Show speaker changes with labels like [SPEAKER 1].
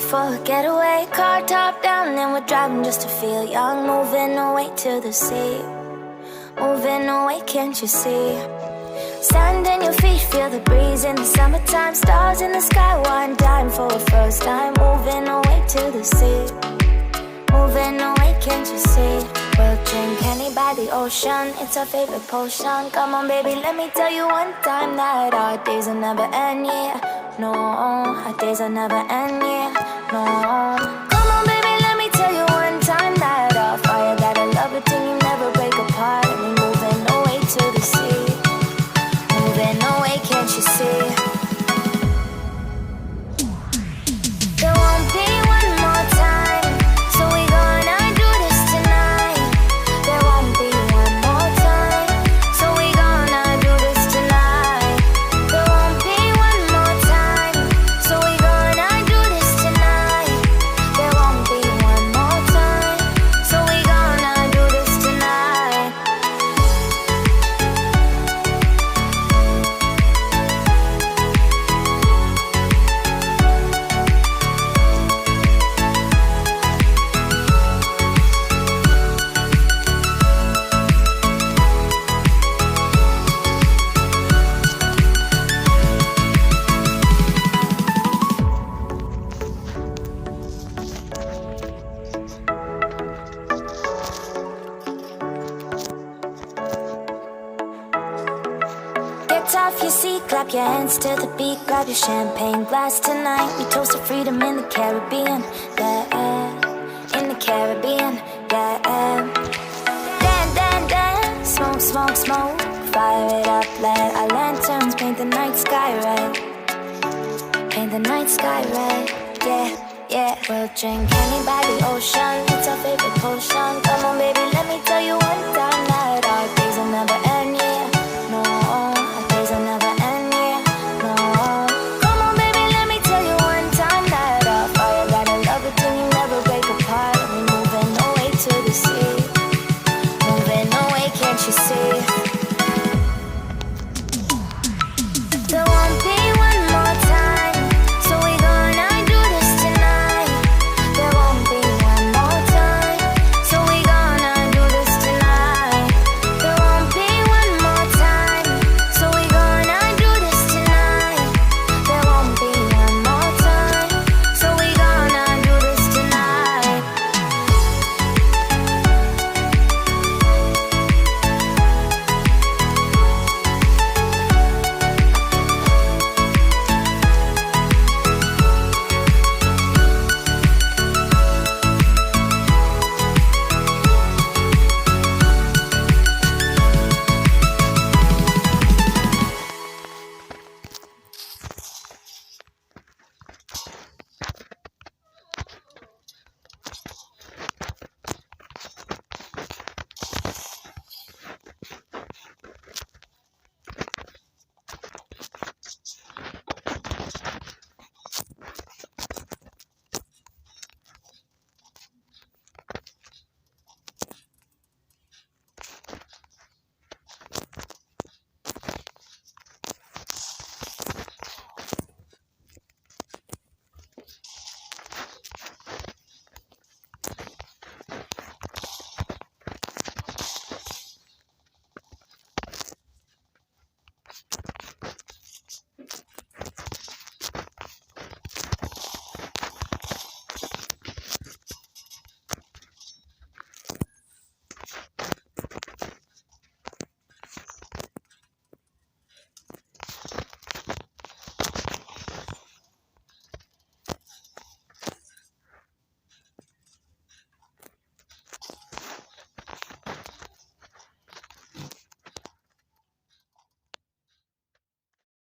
[SPEAKER 1] for a getaway. Car top down and we're driving just to feel young. Moving away to the sea, moving away, can't you see? Sand in your feet, feel the breeze in the summertime. Stars in the sky, one dime for a first time. Moving away to the sea, moving away, can't you see? We'll drink honey by the ocean, it's our favorite potion. Come on baby, let me tell you one time that our days will never end, yeah. No, our days will never end, yeah. No. Come on baby, let me tell you one time that our fire got a love it till you never break apart. And we're moving away to the sea, moving away, can't you see? There won't be one more time, so we gonna do this tonight. There won't be one more time, so we gonna do this tonight. There won't be one more time, so we gonna do this tonight. There won't be one more time, so we gonna do this tonight. Get off your seat, clap your hands to the beat. Grab your champagne glass tonight. We toast to freedom in the Caribbean, yeah. In the Caribbean, yeah. Dan, dan, dan, smoke, smoke, smoke. Fire it up, let our lanterns paint the night sky red. Paint the night sky red, yeah, yeah. We'll drink honey by the ocean, it's our favorite